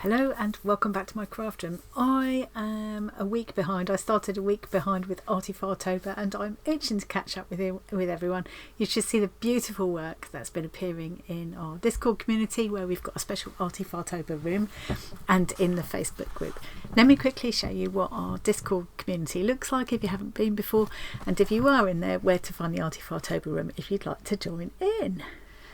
Hello and welcome back to my craft room. I am a week behind. I started a week behind with ArtyFartober and I'm itching to catch up with everyone. You should see the beautiful work that's been appearing in our Discord community, where we've got a special ArtyFartober room, and in the Facebook group. Let me quickly show you what our Discord community looks like if you haven't been before, and if you are in there, where to find the ArtyFartober room if you'd like to join in.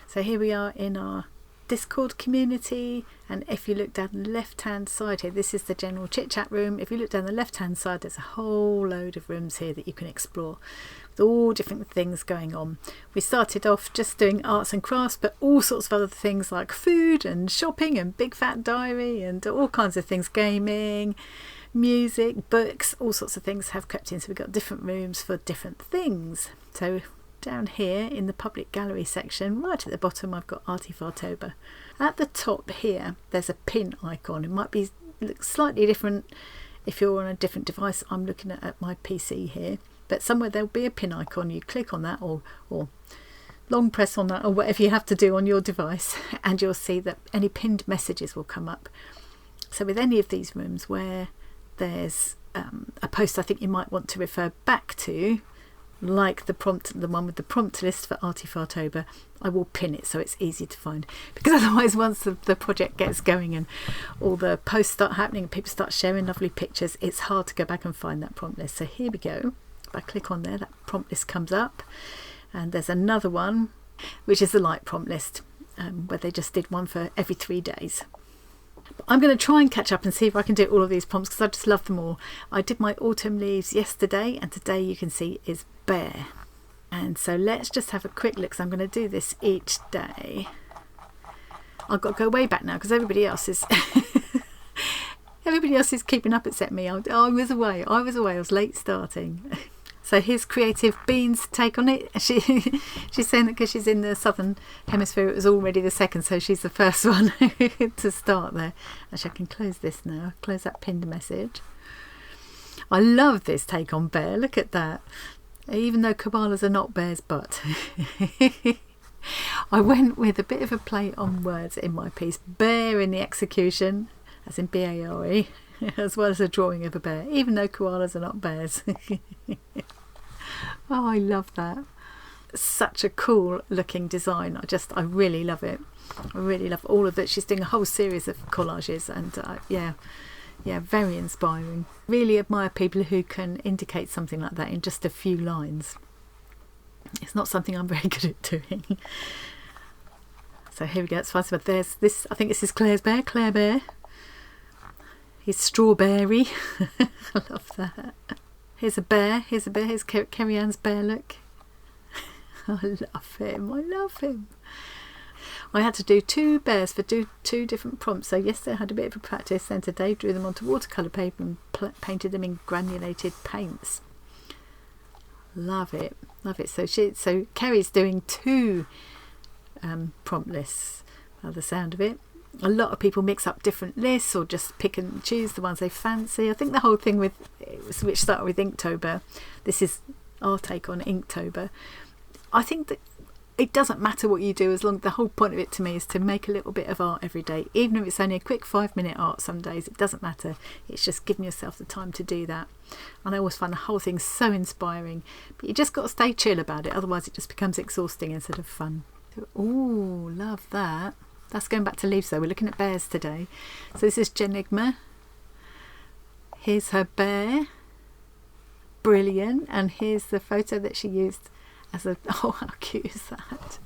So here we are in our Discord community, and if you look down the left hand side here, this is the general chit chat room. If you look down the left hand side, there's a whole load of rooms here that you can explore with all different things going on. We started off just doing arts and crafts, but all sorts of other things like food and shopping and big fat diary and all kinds of things, gaming, music, books, all sorts of things have crept in, so we've got different rooms for different things. So down here in the public gallery section, right at the bottom, I've got ArtyFartober. At the top here, there's a pin icon. It might look slightly different if you're on a different device. I'm looking at my PC here, but somewhere there'll be a pin icon. You click on that or long press on that, or whatever you have to do on your device, and you'll see that any pinned messages will come up. So with any of these rooms where there's a post I think you might want to refer back to, like the one with the prompt list for ArtyFartober, I will pin it so it's easy to find, because otherwise once the project gets going and all the posts start happening and people start sharing lovely pictures, it's hard to go back and find that prompt list. So here we go. If I click on there, that prompt list comes up, and there's another one which is the light prompt list, where they just did one for every 3 days. I'm going to try and catch up and see if I can do all of these prompts, because I just love them all. I did my autumn leaves yesterday, and today you can see is bear. And so let's just have a quick look, because I'm going to do this each day. I've got to go way back now because everybody else is keeping up except me. I was away. I was late starting. So here's Creative Bean's take on it. She's saying that because she's in the southern hemisphere, it was already the second, so she's the first one to start there. Actually, I can close this now. Close that pinned message. I love this take on bear. Look at that. Even though koalas are not bears, but I went with a bit of a play on words in my piece. Bear in the execution, as in B-A-R-E, as well as a drawing of a bear, even though koalas are not bears. Oh, I love that. Such a cool looking design. I really love it. I really love all of it. She's doing a whole series of collages, and yeah, very inspiring. Really admire people who can indicate something like that in just a few lines. It's not something I'm very good at doing. So here we go. It's fun. But there's this. I think this is Claire Bear. He's strawberry. I love that. Here's a bear. Here's Kerry Ann's bear look. I love him. I had to do 2 bears for two different prompts. So yesterday I had a bit of a practice, then today drew them onto watercolour paper and painted them in granulated paints. Love it. So Kerry's doing 2 prompt lists by the sound of it. A lot of people mix up different lists or just pick and choose the ones they fancy. I think the whole thing which started with Inktober, this is our take on Inktober. I think that it doesn't matter what you do, as long as the whole point of it to me is to make a little bit of art every day, even if it's only a quick 5-minute art. Some days it doesn't matter, it's just giving yourself the time to do that. And I always find the whole thing so inspiring, but you just got to stay chill about it, otherwise it just becomes exhausting instead of fun. Oh, love that. That's going back to leaves though. We're looking at bears today. So this is Genigma. Here's her bear. Brilliant. And here's the photo that she used as a, oh, how cute is that?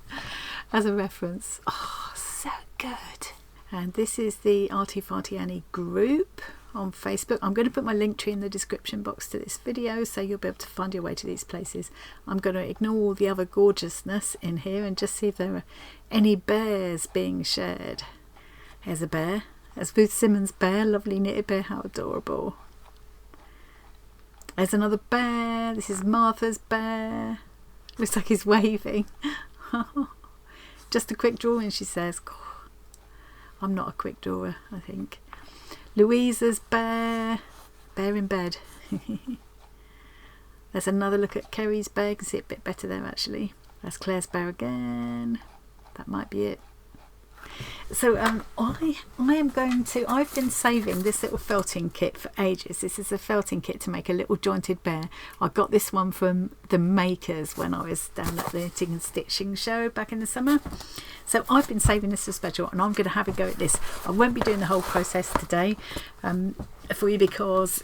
As a reference. Oh, so good. And this is the ArtyFartober group on Facebook. I'm going to put my link tree in the description box to this video, so you'll be able to find your way to these places. I'm going to ignore all the other gorgeousness in here and just see if there are any bears being shared. Here's a bear. There's Ruth Simmons' bear, lovely knitted bear, how adorable. There's another bear. This is Martha's bear. Looks like he's waving. Just a quick drawing, she says. I'm not a quick drawer, I think. Louisa's bear in bed. There's another look at Kerry's bear. You can see it a bit better there actually. That's Claire's bear again. That might be it. So I've been saving this little felting kit for ages. This is a felting kit to make a little jointed bear. I got this one from the makers when I was down at the knitting and stitching show back in the summer. So I've been saving this for special, and I'm going to have a go at this. I won't be doing the whole process today for you because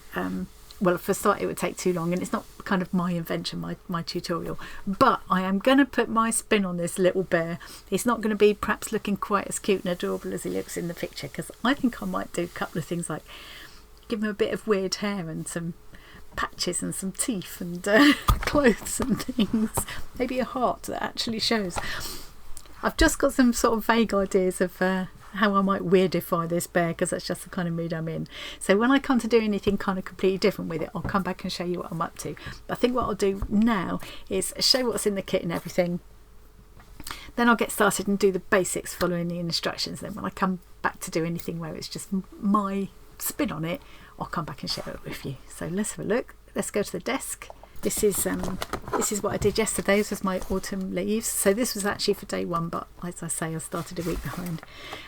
well, for a start it would take too long, and it's not kind of my invention, my tutorial, but I am going to put my spin on this little bear. He's not going to be perhaps looking quite as cute and adorable as he looks in the picture, because I think I might do a couple of things like give him a bit of weird hair and some patches and some teeth and clothes and things, maybe a heart that actually shows. I've just got some sort of vague ideas of how I might weirdify this bear, because that's just the kind of mood I'm in. So when I come to do anything kind of completely different with it, I'll come back and show you what I'm up to. But I think what I'll do now is show what's in the kit and everything. Then I'll get started and do the basics following the instructions. Then when I come back to do anything where it's just my spin on it, I'll come back and share it with you. So let's have a look. Let's go to the desk. This is what I did yesterday. This was my autumn leaves. So this was actually for day one, but as I say, I started a week behind.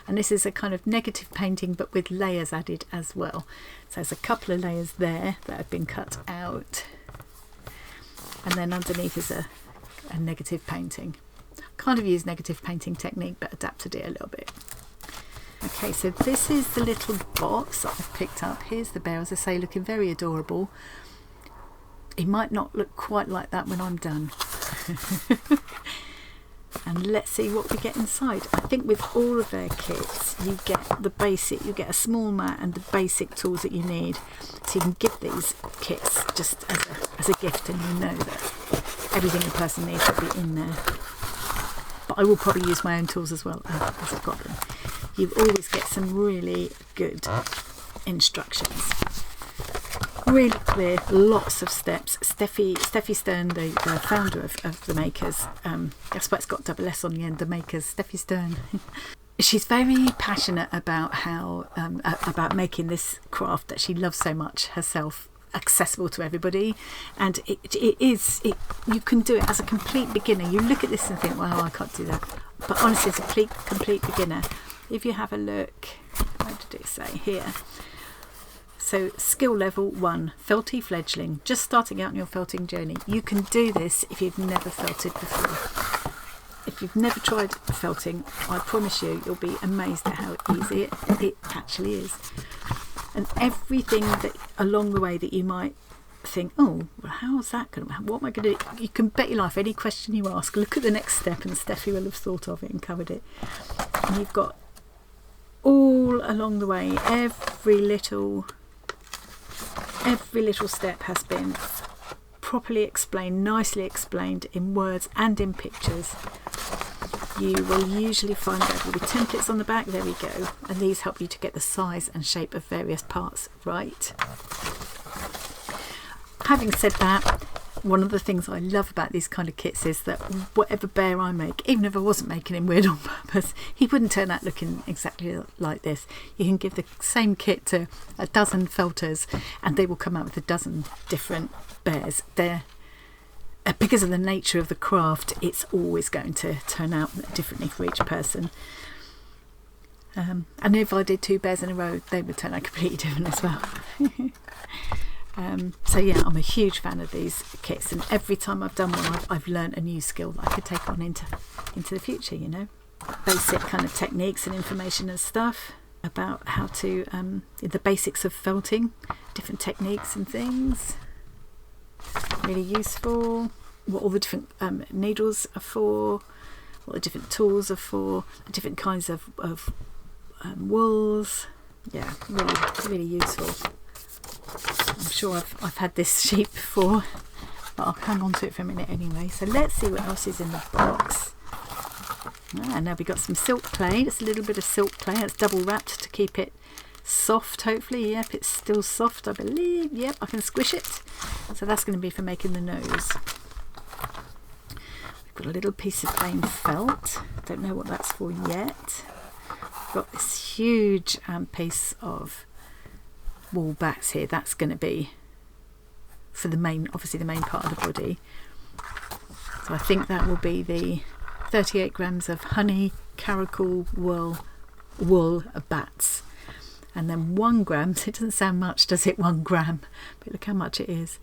And this is a kind of negative painting, but with layers added as well. So there's a couple of layers there that have been cut out. And then underneath is a negative painting. Kind of used negative painting technique, but adapted it a little bit. Okay, so this is the little box that I've picked up. Here's the bear, as I say, looking very adorable. He might not look quite like that when I'm done. And let's see what we get inside. I think with all of their kits, you get the basic, you get a small mat and the basic tools that you need. So you can give these kits just as a gift, and you know that everything a person needs will be in there. But I will probably use my own tools as well, as I've got them. You always get some really good instructions. Really clear, lots of steps. Steffi Stern, the founder of the makers, that's why it's got double S on the end, the makers, Steffi Stern. She's very passionate about how about making this craft that she loves so much herself accessible to everybody, and you can do it as a complete beginner. You look at this and think, well, I can't do that, but honestly, as a complete beginner, if you have a look, what did it say here? So skill level 1, felty fledgling, just starting out on your felting journey. You can do this if you've never felted before. If you've never tried felting, I promise you, you'll be amazed at how easy it actually is. And everything that along the way that you might think, oh, well, how's that going to, what am I going to do? You can bet your life, any question you ask, look at the next step, and Steffi will have thought of it and covered it. And you've got all along the way, every little step has been properly explained, nicely explained in words and in pictures. You will usually find there will be templates on the back. There we go, and these help you to get the size and shape of various parts right. Having said that, one of the things I love about these kind of kits is that whatever bear I make, even if I wasn't making him weird on purpose, he wouldn't turn out looking exactly like this. You can give the same kit to a dozen felters and they will come out with a dozen different bears. They're because of the nature of the craft, it's always going to turn out differently for each person. And if I did 2 bears in a row, they would turn out completely different as well. So yeah, I'm a huge fan of these kits, and every time I've done one, I've learned a new skill that I could take on into the future, you know. Basic kind of techniques and information and stuff about how to, the basics of felting, different techniques and things. Really useful. What all the different needles are for, what the different tools are for, different kinds of wools. Yeah, really useful. I'm sure I've had this sheet before, but I'll hang on to it for a minute anyway. So let's see what else is in the box. And now we've got some silk clay. It's a little bit of silk clay. It's double wrapped to keep it soft, hopefully. Yep, it's still soft, I believe. Yep, I can squish it. So that's going to be for making the nose. We've got a little piece of plain felt. Don't know what that's for yet. We've got this huge piece of wool bats here. That's going to be for the main, obviously the main part of the body. So I think that will be the 38 grams of honey caracal wool bats. And then 1 gram, it doesn't sound much, does it? 1 gram, but look how much it is.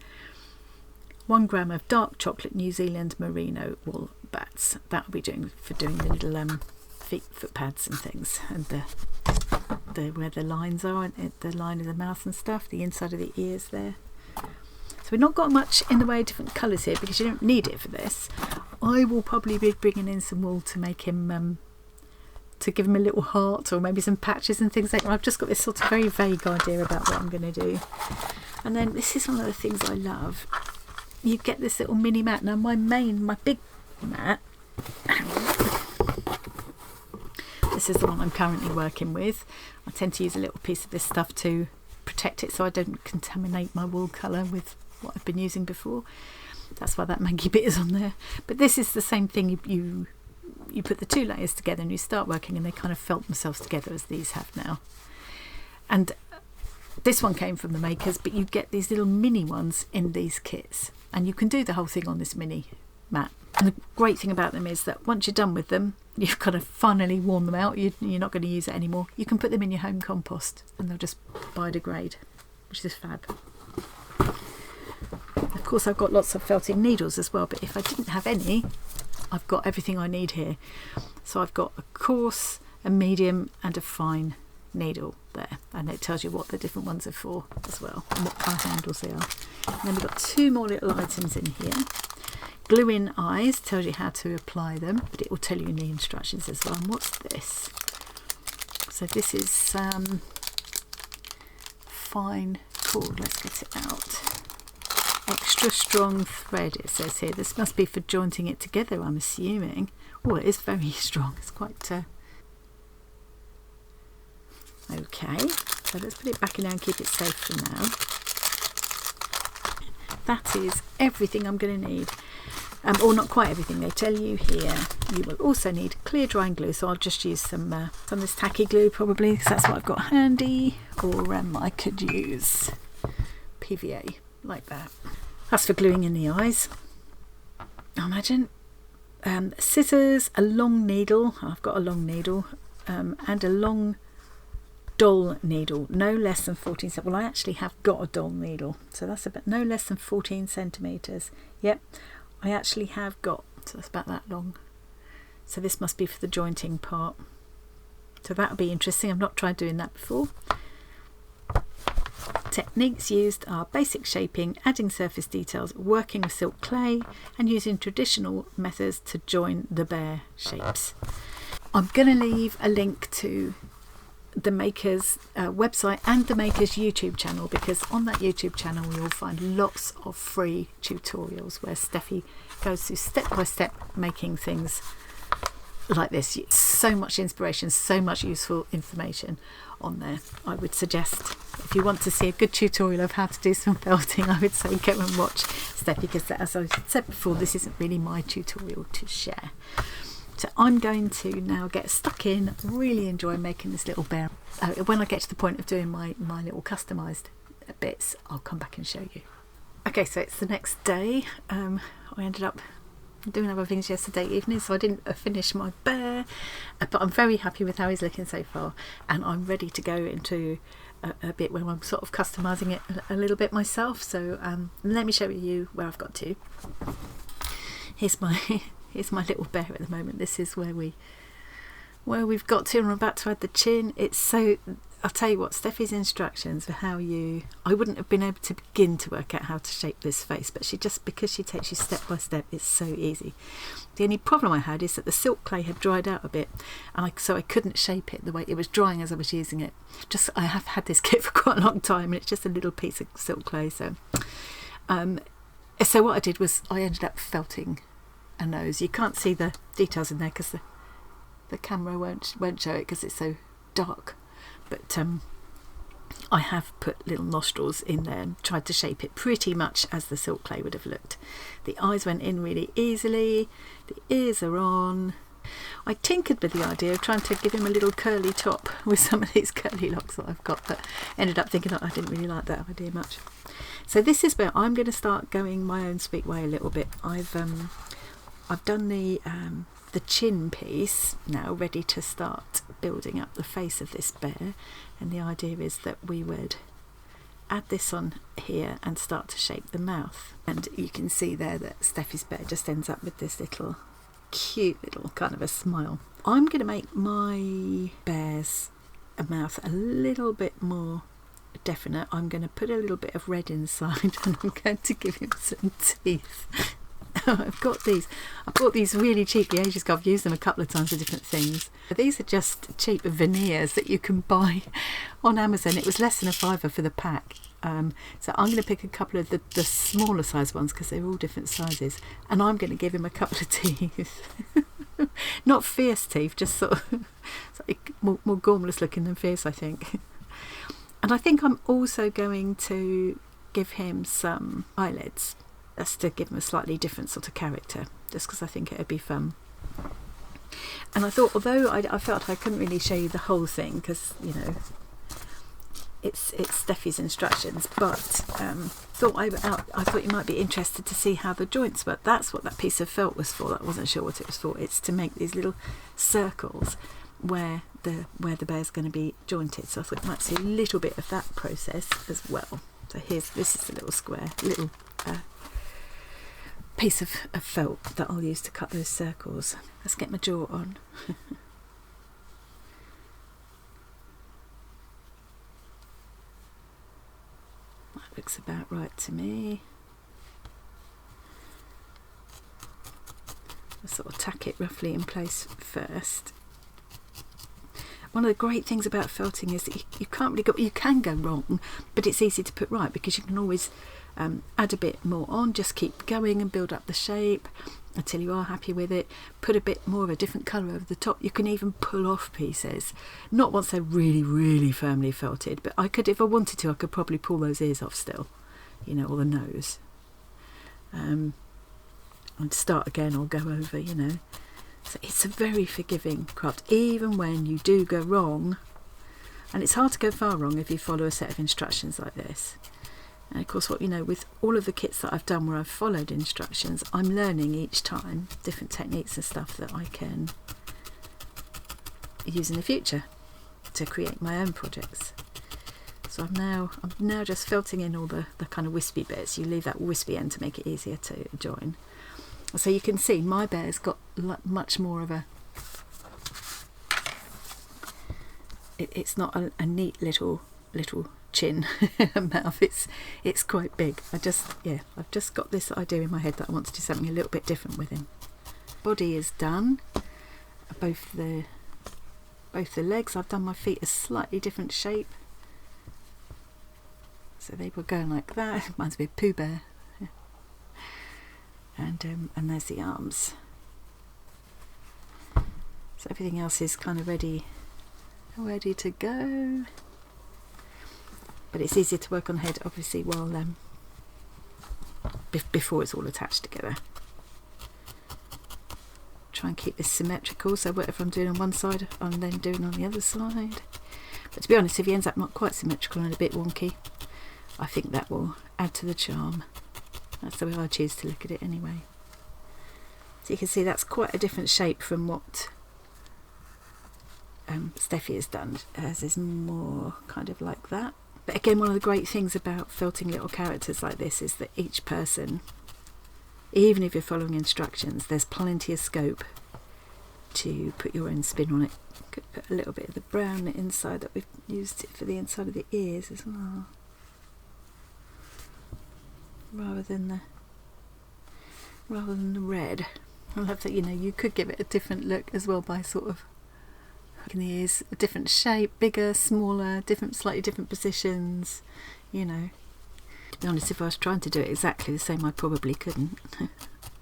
1 gram of dark chocolate New Zealand merino wool bats. That will be doing for doing the little foot pads and things, and the where the lines are, and the line of the mouth and stuff, the inside of the ears there. So we've not got much in the way of different colours here because you don't need it for this. I will probably be bringing in some wool to make him to give him a little heart, or maybe some patches and things like that. I've just got this sort of very vague idea about what I'm going to do. And then this is one of the things I love. You get this little mini mat. Now my big mat, this is the one I'm currently working with. I tend to use a little piece of this stuff to protect it so I don't contaminate my wool colour with what I've been using before. That's why that mangy bit is on there. But this is the same thing. You put the 2 layers together and you start working, and they kind of felt themselves together as these have now. And this one came from the makers, but you get these little mini ones in these kits, and you can do the whole thing on this mini mat. And the great thing about them is that once you're done with them, you've kind of finally worn them out, you're not going to use it anymore. You can put them in your home compost and they'll just biodegrade, which is fab. Of course, I've got lots of felting needles as well, but if I didn't have any, I've got everything I need here. So I've got a coarse, a medium and a fine needle there, and it tells you what the different ones are for as well, and what kind of handles they are. And then we've got 2 more little items in here. Glue in eyes tells you how to apply them, but it will tell you in the instructions as well. And what's this? So this is fine cord. Let's get it out. Extra strong thread, it says here. This must be for jointing it together, I'm assuming. Oh, it is very strong. It's quite okay, so let's put it back in there and keep it safe for now. That is everything I'm going to need. Or not quite everything. They tell you here you will also need clear drying glue, so I'll just use some of this tacky glue probably, because that's what I've got handy, or I could use PVA like that. That's for gluing in the eyes, I imagine. Scissors, a long needle, I've got a long needle, and a long doll needle, no less than 14 centimeters. Well, I actually have got a doll needle, so that's about no less than 14 centimeters. Yep, I actually have got, so that's about that long. So this must be for the jointing part. So that'll be interesting. I've not tried doing that before. Techniques used are basic shaping, adding surface details, working with silk clay, and using traditional methods to join the bare shapes. I'm going to leave a link to the maker's website and the maker's YouTube channel, because on that YouTube channel you'll find lots of free tutorials where Steffi goes through step by step making things like this. So much inspiration, so much useful information on there. I would suggest, if you want to see a good tutorial of how to do some felting, I would say go and watch Steffi, because as I said before, this isn't really my tutorial to share. So I'm going to now get stuck in, really enjoy making this little bear. When I get to the point of doing my little customised bits, I'll come back and show you. Okay, so it's the next day. I ended up doing other things yesterday evening, so I didn't finish my bear, but I'm very happy with how he's looking so far, and I'm ready to go into a bit where I'm sort of customising it a little bit myself. So let me show you where I've got to. Here's my little bear at the moment. This is where we've got to, and I'm about to add the chin. It's so, I'll tell you what, Steffi's instructions for how I wouldn't have been able to begin to work out how to shape this face, but because she takes you step by step, it's so easy. The only problem I had is that the silk clay had dried out a bit, and so I couldn't shape it the way it was drying as I was using it. I have had this kit for quite a long time, and it's just a little piece of silk clay. So what I did was I ended up felting a nose. You can't see the details in there because the camera won't show it because it's so dark, but I have put little nostrils in there and tried to shape it pretty much as the silk clay would have looked. The eyes went in really easily, the ears are on. I tinkered with the idea of trying to give him a little curly top with some of these curly locks that I've got, but ended up thinking that I didn't really like that idea much. So this is where I'm going to start going my own sweet way a little bit. I've done the the chin piece now ready to start building up the face of this bear, and the idea is that we would add this on here and start to shape the mouth. And you can see there that Steffi's bear just ends up with this little cute little kind of a smile. I'm going to make my bear's mouth a little bit more definite. I'm going to put a little bit of red inside and I'm going to give him some teeth. I've got these. I bought these really cheaply ages ago. I've used them a couple of times for different things. These are just cheap veneers that you can buy on Amazon. It was less than £5 for the pack. So I'm going to pick a couple of the smaller size ones because they're all different sizes, and I'm going to give him a couple of teeth. Not fierce teeth, just sort of like more gormless looking than fierce, I think. And I think I'm also going to give him some eyelids. That's to give him a slightly different sort of character, just because I think it would be fun. And I thought, although I felt I couldn't really show you the whole thing because, you know, it's Steffi's instructions, but I thought you might be interested to see how the joints work. That's what that piece of felt was for. I wasn't sure what it was for. It's to make these little circles where the bear's going to be jointed. So I thought you might see a little bit of that process as well. So this is a little square, little piece of felt that I'll use to cut those circles. Let's get my jaw on. That looks about right to me. I'll sort of tack it roughly in place first. One of the great things about felting is that you can't really you can go wrong, but it's easy to put right because you can always add a bit more on, just keep going and build up the shape until you are happy with it. Put a bit more of a different colour over the top. You can even pull off pieces, not once they're really, really firmly felted, but I could, if I wanted to, I could probably pull those ears off still, you know, or the nose. And start again or go over, you know. So it's a very forgiving craft, even when you do go wrong. And it's hard to go far wrong if you follow a set of instructions like this. And of course, with all of the kits that I've done where I've followed instructions, I'm learning each time different techniques and stuff that I can use in the future to create my own projects. So I'm now just felting in all the kind of wispy bits. You leave that wispy end to make it easier to join. So you can see my bear's got much more of a... It's not a neat little chin mouth. It's quite big. I've just got this idea in my head that I want to do something a little bit different with him. Body is done. Both the legs. I've done my feet a slightly different shape. So they were going like that. Reminds me of Pooh Bear. And there's the arms. So everything else is kind of ready to go. But it's easier to work on the head, obviously, while before it's all attached together. Try and keep this symmetrical, so whatever I'm doing on one side, I'm then doing on the other side. But to be honest, if he ends up not quite symmetrical and a bit wonky, I think that will add to the charm. That's the way I choose to look at it anyway. So you can see that's quite a different shape from what Steffi has done. Hers is more kind of like that. But again, one of the great things about felting little characters like this is that each person, even if you're following instructions, there's plenty of scope to put your own spin on it. You could put a little bit of the brown inside that we've used it for the inside of the ears as well. Rather than the red. I love that, you could give it a different look as well by sort of making the ears a different shape, bigger, smaller, slightly different positions, To be honest, if I was trying to do it exactly the same, I probably couldn't.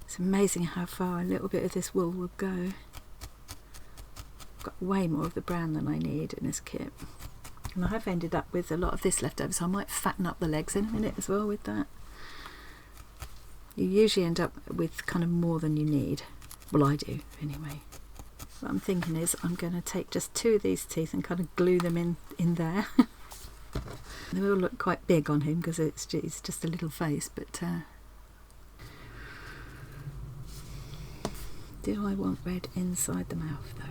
It's amazing how far a little bit of this wool will go. I've got way more of the brown than I need in this kit. And I have ended up with a lot of this left over, so I might fatten up the legs in a minute as well with that. You usually end up with kind of more than you need. Well, I do anyway. What I'm thinking is I'm going to take just 2 of these teeth and kind of glue them in there. They will look quite big on him because it's just a little face, but Do I want red inside the mouth though?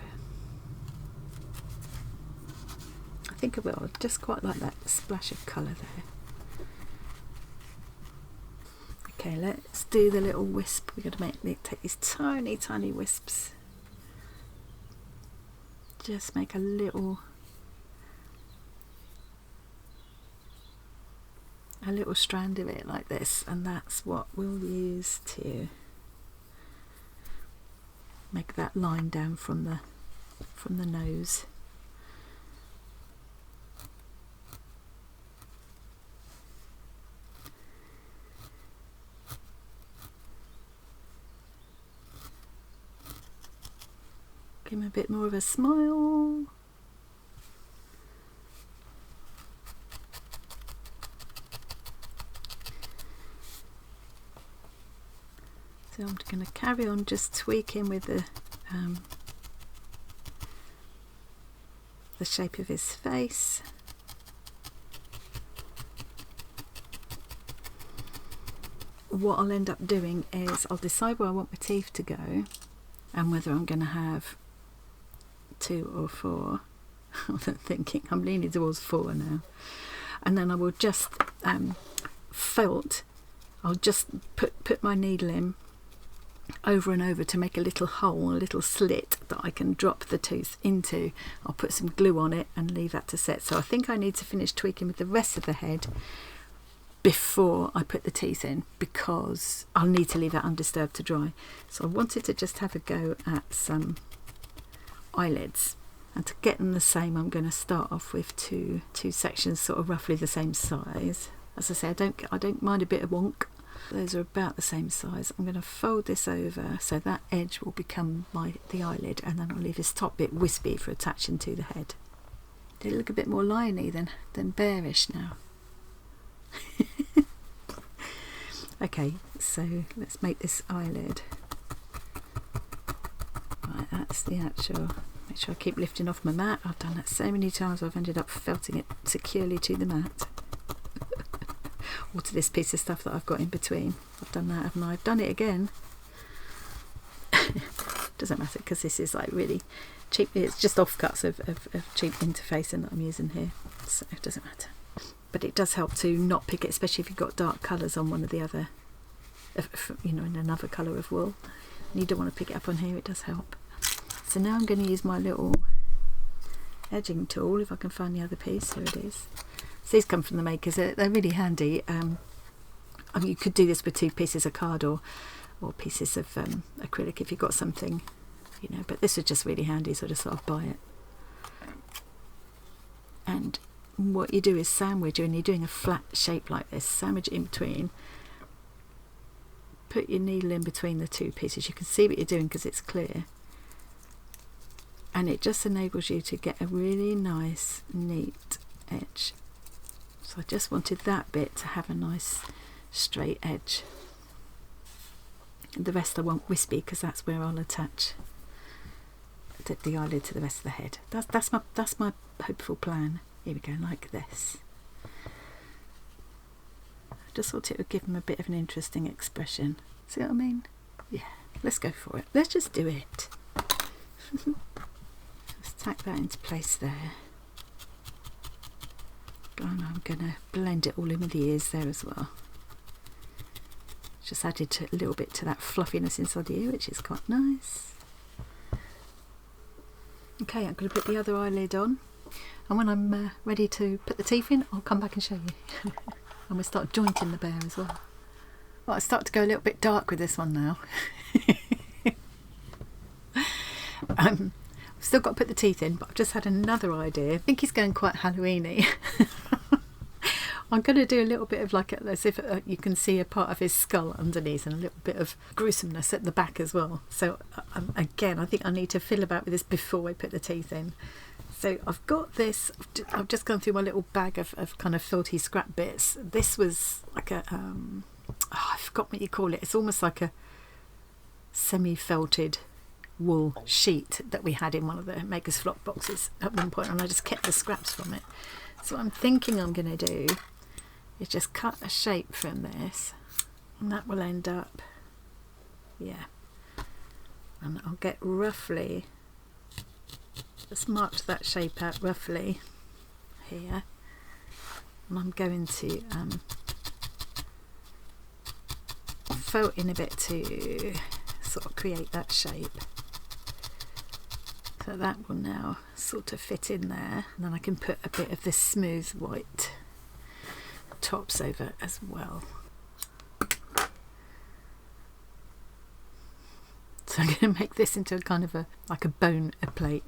I think I will. I just quite like that splash of colour there. Okay, let's do the little wisp. We're going to take these tiny, tiny wisps. Just make a little strand of it like this, and that's what we'll use to make that line down from the nose. Give him a bit more of a smile. So I'm going to carry on just tweaking with the shape of his face. What I'll end up doing is I'll decide where I want my teeth to go and whether I'm going to have 2 or 4. I'm thinking I'm leaning towards 4 now, and then I will just I'll just put my needle in over and over to make a little hole, a little slit that I can drop the tooth into. I'll put some glue on it and leave that to set. So I think I need to finish tweaking with the rest of the head before I put the teeth in, because I'll need to leave that undisturbed to dry. So I wanted to just have a go at some eyelids, and to get them the same I'm going to start off with two sections sort of roughly the same size. As I say, I don't mind a bit of wonk. Those are about the same size. I'm going to fold this over so that edge will become the eyelid, and then I'll leave this top bit wispy for attaching to the head. They look a bit more liony than bearish now. Okay, so let's make this eyelid. Right, that's the actual. Make sure I keep lifting off my mat. I've done that so many times I've ended up felting it securely to the mat. Or to this piece of stuff that I've got in between. I've done that, haven't I? I've done it again. Doesn't matter, because this is like really cheap. It's just offcuts of cheap interfacing that I'm using here, so it doesn't matter. But it does help to not pick it, especially if you've got dark colours on one or the other, you know, in another colour of wool, and you don't want to pick it up on here. It does help. So now I'm going to use my little edging tool, if I can find the other piece. Here it is. So these come from the makers. They're really handy. I mean, you could do this with 2 pieces of card or pieces of acrylic if you've got something, you know, but this is just really handy, so just sort of buy it. And what you do is sandwich, when you're doing a flat shape like this, sandwich it in between, put your needle in between the 2 pieces. You can see what you're doing because it's clear, and it just enables you to get a really nice neat edge. So I just wanted that bit to have a nice straight edge, and the rest I want wispy because that's where I'll attach the eyelid to the rest of the head. That's my hopeful plan. Here we go, like this. I just thought it would give them a bit of an interesting expression. See what I mean? Yeah, let's go for it. Let's just do it. Let's tack that into place there. And I'm going to blend it all in with the ears there as well. Just added a little bit to that fluffiness inside the ear, which is quite nice. Okay, I'm going to put the other eyelid on, and when I'm ready to put the teeth in, I'll come back and show you. And we'll start jointing the bear as well. Well, I start to go a little bit dark with this one now. I've still got to put the teeth in, but I've just had another idea. I think he's going quite Halloween-y. I'm going to do a little bit of like, as if you can see a part of his skull underneath, and a little bit of gruesomeness at the back as well. So again, I think I need to fiddle about with this before I put the teeth in. So I've got this, I've just gone through my little bag of kind of filthy scrap bits. This was like a, I forgot what you call it. It's almost like a semi-felted wool sheet that we had in one of the Maker's Flock boxes at one point, and I just kept the scraps from it. So what I'm thinking I'm going to do is just cut a shape from this, and that will end up, yeah, and I'll get roughly, just marked that shape out roughly here, and I'm going to felt in a bit to sort of create that shape. So that will now sort of fit in there, and then I can put a bit of this smooth white tops over as well. So I'm going to make this into a kind of like a bone plate.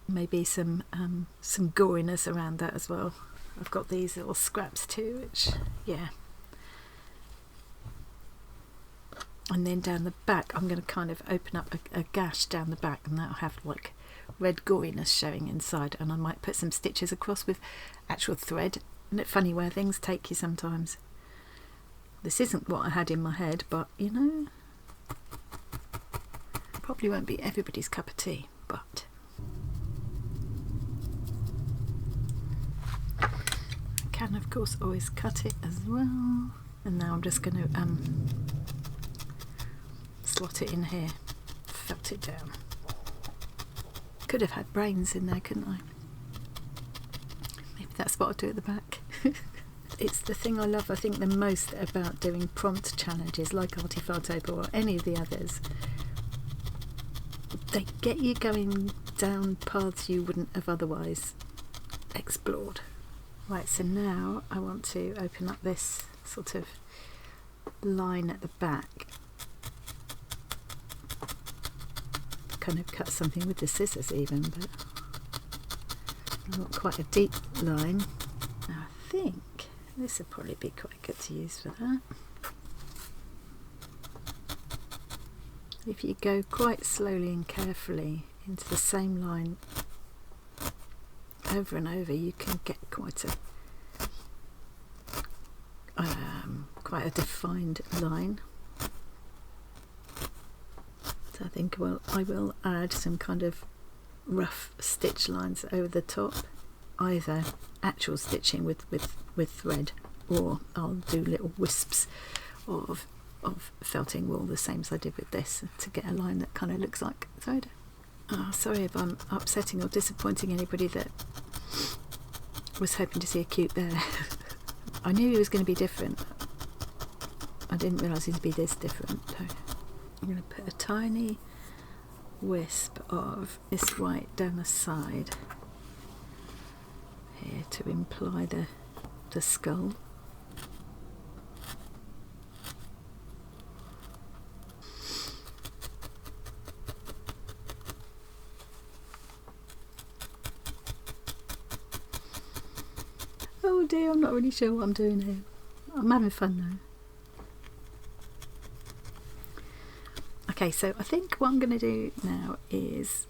Maybe some goriness around that as well. I've got these little scraps too, which, yeah. And then down the back I'm going to kind of open up a gash down the back, and that'll have like red goriness showing inside, and I might put some stitches across with actual thread. Isn't it funny where things take you sometimes? This isn't what I had in my head, but you know, probably won't be everybody's cup of tea, but I can of course always cut it as well. And now I'm just going to slot it in here, felt it down. Could have had brains in there, couldn't I? Maybe that's what I'll do at the back. It's the thing I love, I think, the most about doing prompt challenges like ArtyFartober or any of the others. They get you going down paths you wouldn't have otherwise explored. Right, so now I want to open up this sort of line at the back. Kind of cut something with the scissors even, but not quite a deep line. Now I think this would probably be quite good to use for that. If you go quite slowly and carefully into the same line over and over, you can get quite a defined line. So I think I will add some kind of rough stitch lines over the top, either actual stitching with thread, or I'll do little wisps of felting wool, the same as I did with this, to get a line that kind of looks like thread. Oh, sorry if I'm upsetting or disappointing anybody that was hoping to see a cute bear. I knew he was going to be different. I didn't realise he'd be this different. So I'm going to put a tiny wisp of this white down the side here to imply the skull. Oh dear, I'm not really sure what I'm doing here. I'm having fun though. Okay, so I think what I'm going to do now is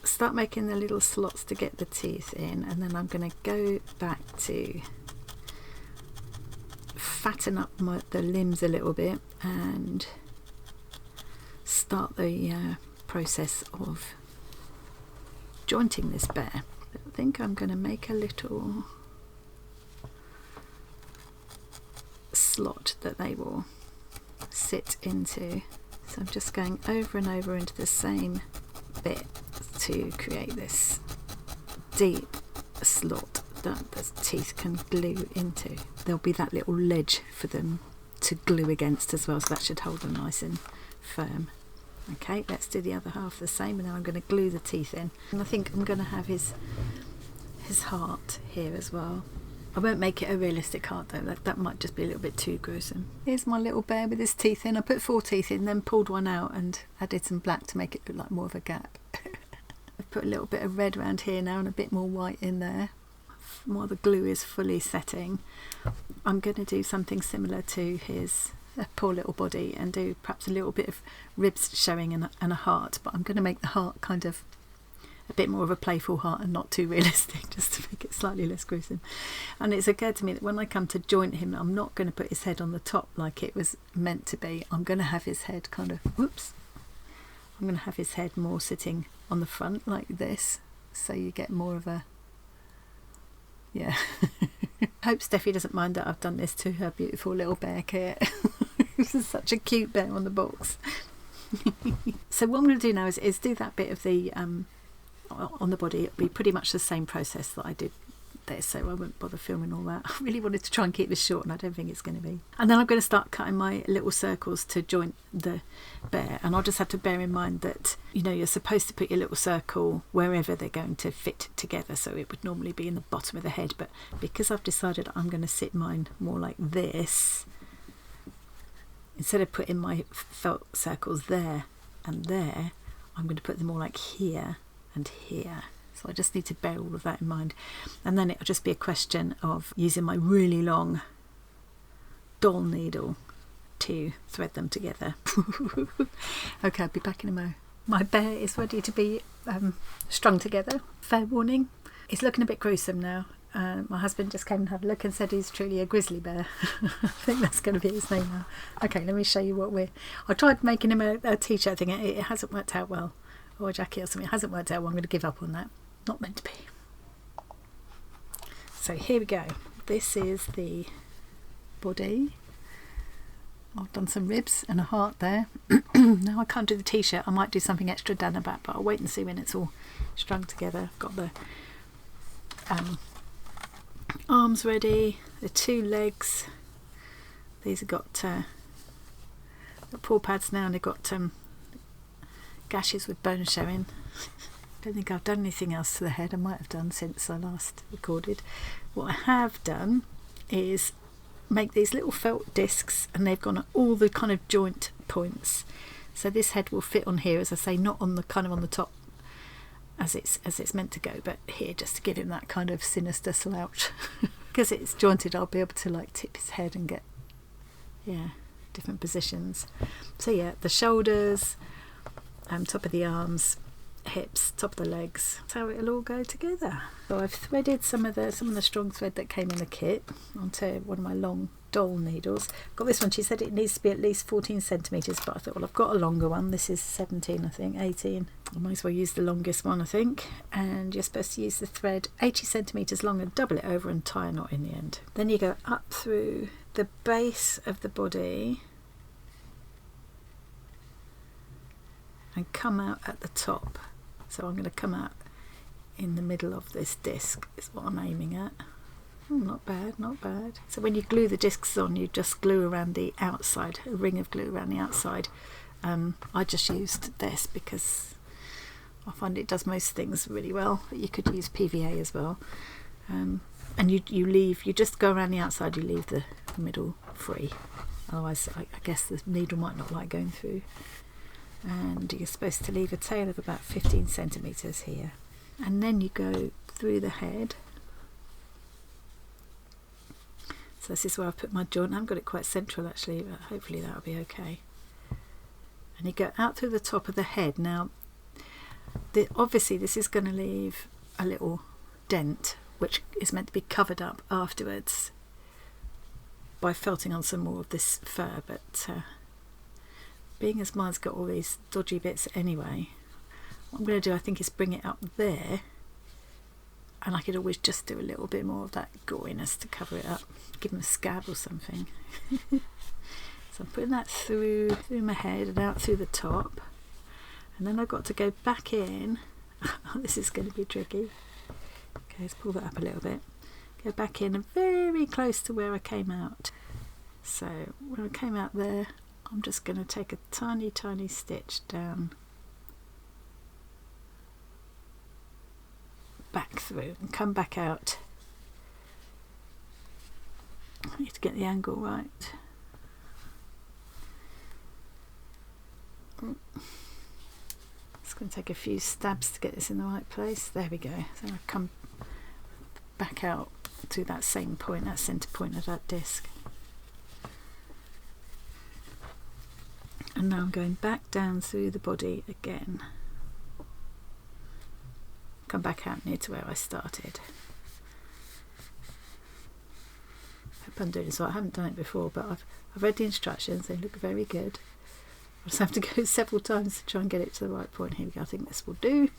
start making the little slots to get the teeth in, and then I'm going to go back to fatten up the limbs a little bit and start the process of jointing this bear. I think I'm going to make a little slot that they will sit into. So I'm just going over and over into the same bit to create this deep slot that the teeth can glue into. There'll be that little ledge for them to glue against as well, so that should hold them nice and firm. Okay, let's do the other half the same, and now I'm going to glue the teeth in. And I think I'm going to have his heart here as well. I won't make it a realistic heart though, that might just be a little bit too gruesome. Here's my little bear with his teeth in. I put 4 teeth in, then pulled one out and added some black to make it look like more of a gap. I've put a little bit of red around here now and a bit more white in there. While the glue is fully setting, I'm going to do something similar to his poor little body and do perhaps a little bit of ribs showing and a heart, but I'm going to make the heart kind of a bit more of a playful heart and not too realistic, just to make it slightly less gruesome. And it's occurred to me that when I come to joint him, I'm not going to put his head on the top like it was meant to be. I'm going to have his head kind of, whoops, I'm going to have his head more sitting on the front like this, so you get more of a, yeah. Hope Steffi doesn't mind that I've done this to her beautiful little bear kit. This is such a cute bear on the box. So what I'm going to do now is do that bit of the on the body. It'll be pretty much the same process that I did there, so I won't bother filming all that. I really wanted to try and keep this short, and I don't think it's going to be. And then I'm going to start cutting my little circles to join the bear, and I'll just have to bear in mind that, you know, you're supposed to put your little circle wherever they're going to fit together, so it would normally be in the bottom of the head, but because I've decided I'm going to sit mine more like this, instead of putting my felt circles there and there, I'm going to put them all like here and here. So I just need to bear all of that in mind. And then it'll just be a question of using my really long doll needle to thread them together. Okay, I'll be back in a mo. My bear is ready to be strung together. Fair warning, it's looking a bit gruesome now. My husband just came and had a look and said he's truly a grizzly bear. I think that's going to be his name now. Okay, let me show you what I tried making him a t-shirt thing. It hasn't worked out well. Or a jacket or something. It hasn't worked out well. I'm going to give up on that. Not meant to be. So here we go. This is the body. I've done some ribs and a heart there. Now I can't do the t-shirt. I might do something extra down the back, but I'll wait and see when it's all strung together. I've got the arms ready, the two legs. These have got paw pads now, and they've got gashes with bone showing. Don't think I've done anything else to the head. I might have done since I last recorded. What I have done is make these little felt discs, and they've gone at all the kind of joint points, so this head will fit on here, as I say, not on the kind of on the top as it's meant to go, but here, just to give him that kind of sinister slouch. Because it's jointed, I'll be able to like tip his head and get, yeah, different positions. So yeah, the shoulders, top of the arms, hips, top of the legs. That's how it'll all go together. So I've threaded some of the strong thread that came in the kit onto one of my long doll needles. Got this one. She said it needs to be at least 14 centimeters, but I thought, well, I've got a longer one. This is 17, I think, 18. I might as well use the longest one, I think. And you're supposed to use the thread 80 centimeters long and double it over and tie a knot in the end. Then you go up through the base of the body and come out at the top. So I'm going to come out in the middle of this disc is what I'm aiming at. Oh, not bad, not bad. So when you glue the discs on, you just glue around the outside, a ring of glue around the outside. I just used this because I find it does most things really well, but you could use PVA as well. And you just go around the outside, you leave the middle free. Otherwise, I guess the needle might not like going through. And you're supposed to leave a tail of about 15 centimeters here, and then you go through the head. So this is where I've put my joint. I haven't got it quite central actually, but hopefully that'll be okay. And you go out through the top of the head. Now obviously this is going to leave a little dent, which is meant to be covered up afterwards by felting on some more of this fur, but being as mine's got all these dodgy bits anyway, what I'm going to do, I think, is bring it up there, and I could always just do a little bit more of that goriness to cover it up, give them a scab or something. So I'm putting that through my head and out through the top, and then I've got to go back in. This is going to be tricky. Okay, let's pull that up a little bit. Go back in and very close to where I came out. So when I came out there, I'm just going to take a tiny stitch down, back through, and come back out. I need to get the angle right. It's going to take a few stabs to get this in the right place. There we go. So I've come back out to that same point, that centre point of that disc. And now I'm going back down through the body again. Come back out near to where I started. Hope I'm doing this right. I haven't done it before, but I've read the instructions. They look very good. I just have to go several times to try and get it to the right point. Here we go. I think this will do.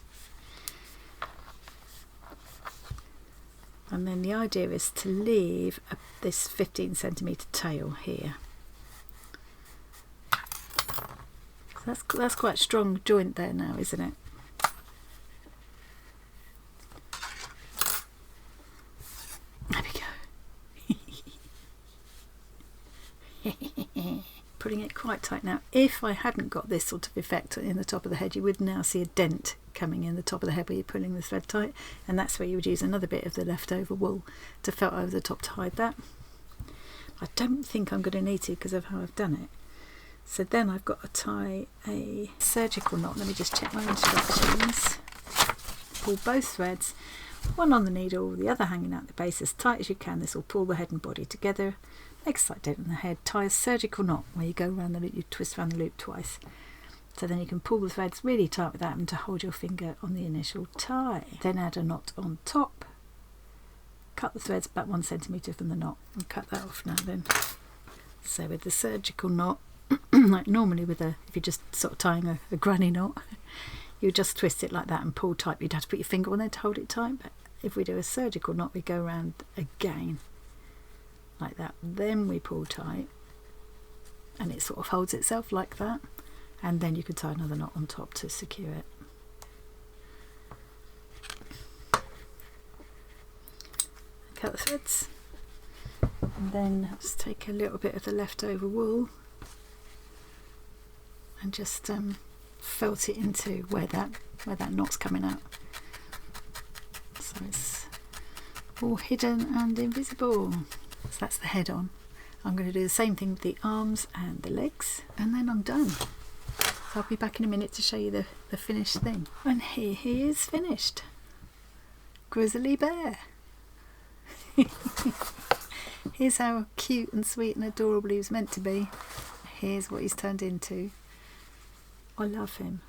And then the idea is to leave this 15 centimetre tail here. So That's quite a strong joint there now, isn't it? There we go. Putting it quite tight now. If I hadn't got this sort of effect in the top of the head, you would now see a dent coming in the top of the head where you're pulling the thread tight, and that's where you would use another bit of the leftover wool to felt over the top to hide that. I don't think I'm going to need to because of how I've done it. So then I've got to tie a surgical knot. Let me just check my instructions. Pull both threads, one on the needle, the other hanging out the base as tight as you can. This will pull the head and body together. Make a slight dent in the head. Tie a surgical knot where you go around the loop, you twist around the loop twice. So then you can pull the threads really tight without having to hold your finger on the initial tie. Then add a knot on top. Cut the threads about 1 centimetre from the knot and cut that off now then. So with the surgical knot, like normally if you're just sort of tying a granny knot, you just twist it like that and pull tight. You'd have to put your finger on there to hold it tight, but if we do a surgical knot, we go around again like that. Then we pull tight and it sort of holds itself like that, and then you can tie another knot on top to secure it. Cut the threads, and then just take a little bit of the leftover wool and just felt it into where that knot's coming out, so it's all hidden and invisible. So that's the head on. I'm going to do the same thing with the arms and the legs, and then I'm done. So I'll be back in a minute to show you the finished thing. And here he is finished. Grizzly bear. Here's how cute and sweet and adorable he was meant to be. Here's what he's turned into. I love him.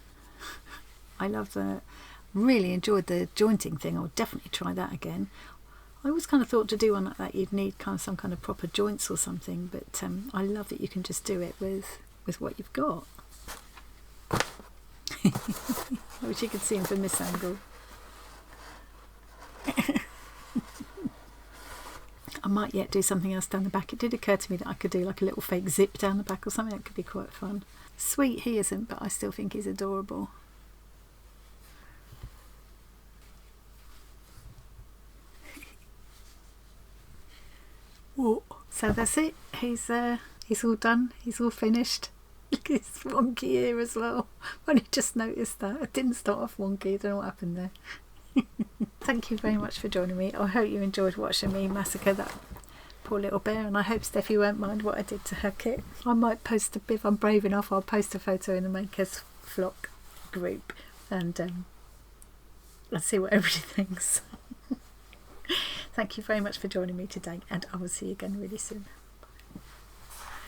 Really enjoyed the jointing thing. I'll definitely try that again. I always kind of thought to do one like that you'd need kind of some kind of proper joints or something, but I love that you can just do it with what you've got. I wish you could see him from this angle. I might yet do something else down the back. It did occur to me that I could do like a little fake zip down the back or something. That could be quite fun. Sweet he isn't, but I still think he's adorable. Whoa. So that's it. He's all done. He's all finished. Look at his wonky ear as well. I only just noticed that. It didn't start off wonky. I don't know what happened there. Thank you very much for joining me. I hope you enjoyed watching me massacre that poor little bear, and I hope Steffi won't mind what I did to her kit. I might post if I'm brave enough, I'll post a photo in the Makers Flock group and let's see what everybody thinks. Thank you very much for joining me today, and I will see you again really soon.